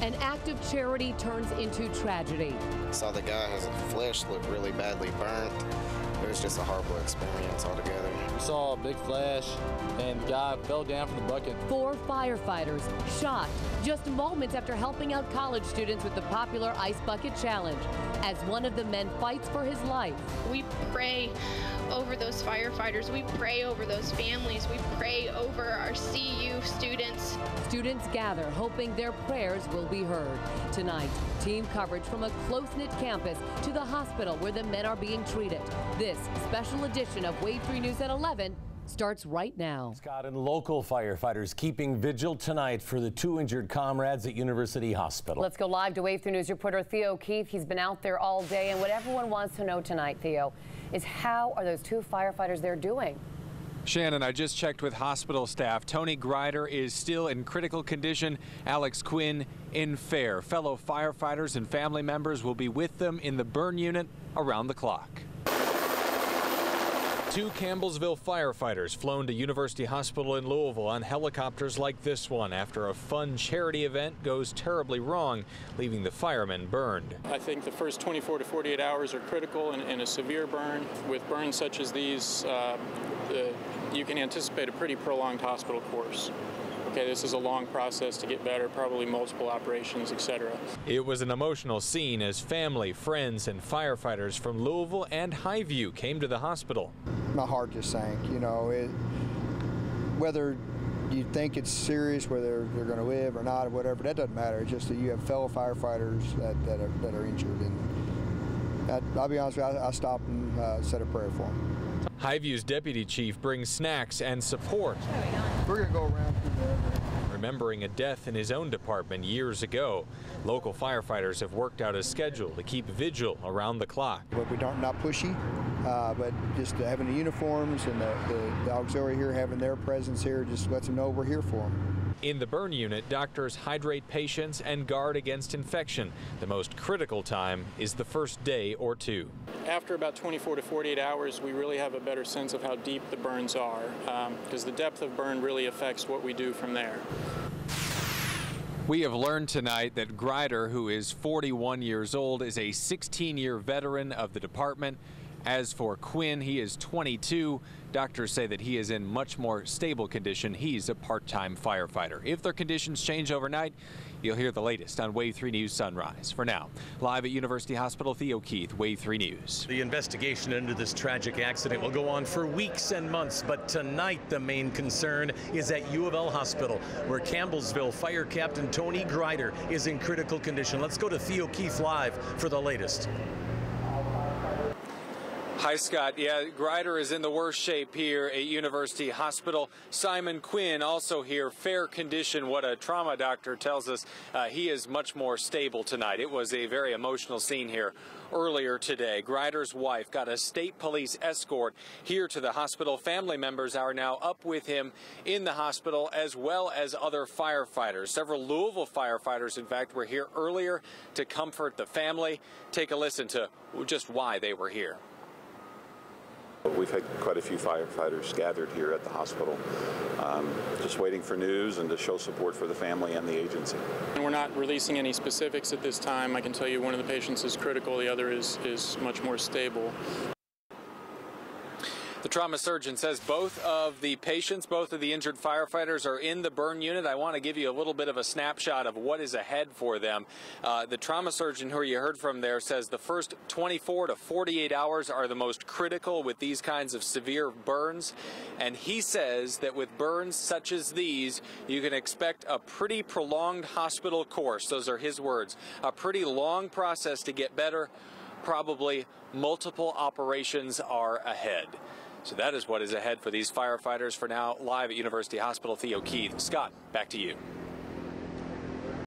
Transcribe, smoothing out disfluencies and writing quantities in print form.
An act of charity turns into tragedy. I saw the guy, his flesh looked really badly burnt. It was just a horrible experience altogether. We saw a big flash, and the guy fell down from the bucket. 4 firefighters shot just moments after helping out college students with the popular Ice Bucket Challenge, as one of the men fights for his life. We pray over those firefighters. We pray over those families. We pray over our CU students. Students gather, hoping their prayers will be heard. Tonight, team coverage from a close-knit campus to the hospital where the men are being treated. This special edition of Wave 3 News at 11 starts right now. Scott, and local firefighters keeping vigil tonight for the 2 injured comrades at University Hospital. Let's go live to Wave 3 News reporter Theo Keith. He's been out there all day, and what everyone wants to know tonight, Theo, is how are those 2 firefighters there doing? Shannon, I just checked with hospital staff. Tony Grider is still in critical condition. Alex Quinn in fair. Fellow firefighters and family members will be with them in the burn unit around the clock. 2 Campbellsville firefighters flown to University Hospital in Louisville on helicopters like this one after a fun charity event goes terribly wrong, leaving the firemen burned. I think the first 24 to 48 hours are critical in a severe burn. With burns such as these, you can anticipate a pretty prolonged hospital course. Okay, this is a long process to get better, probably multiple operations, etc. It was an emotional scene as family, friends, and firefighters from Louisville and Highview came to the hospital. My heart just sank, you know, whether you think it's serious, whether they're going to live or not or whatever, that doesn't matter. It's just that you have fellow firefighters that are injured, and I'll be honest with you, I stopped and said a prayer for them. Highview's deputy chief brings snacks and support. We're going to go around through there. Remembering a death in his own department years ago. Local firefighters have worked out a schedule to keep vigil around the clock. But we don't, not pushy, but just having the uniforms and the auxiliary here, having their presence here, just lets them know we're here for them. In the burn unit, doctors hydrate patients and guard against infection. The most critical time is the first day or 2. After about 24 to 48 hours, we really have a better sense of how deep the burns are, because the depth of burn really affects what we do from there. We have learned tonight that Grider, who is 41 years old, is a 16-year veteran of the department. As for Quinn, he is 22. Doctors say that he is in much more stable condition. He's a part-time firefighter. If their conditions change overnight, you'll hear the latest on Wave 3 News Sunrise. For now, live at University Hospital, Theo Keith, Wave 3 News. The investigation into this tragic accident will go on for weeks and months, but tonight the main concern is at U of L Hospital, where Campbellsville Fire Captain Tony Grider is in critical condition. Let's go to Theo Keith live for the latest. Hi, Scott. Yeah, Grider is in the worst shape here at University Hospital. Simon Quinn also here, fair condition. What a trauma doctor tells us, he is much more stable tonight. It was a very emotional scene here earlier today. Grider's wife got a state police escort here to the hospital. Family members are now up with him in the hospital, as well as other firefighters. Several Louisville firefighters, in fact, were here earlier to comfort the family. Take a listen to just why they were here. We've had quite a few firefighters gathered here at the hospital, just waiting for news and to show support for the family and the agency. And we're not releasing any specifics at this time. I can tell you one of the patients is critical, the other is much more stable. The trauma surgeon says both of the patients, both of the injured firefighters are in the burn unit. I want to give you a little bit of a snapshot of what is ahead for them. The trauma surgeon who you heard from there says the first 24 to 48 hours are the most critical with these kinds of severe burns. And he says that with burns such as these, you can expect a pretty prolonged hospital course. Those are his words. A pretty long process to get better. Probably multiple operations are ahead. So that is what is ahead for these firefighters. For now, live at University Hospital, Theo Keith. Scott, back to you.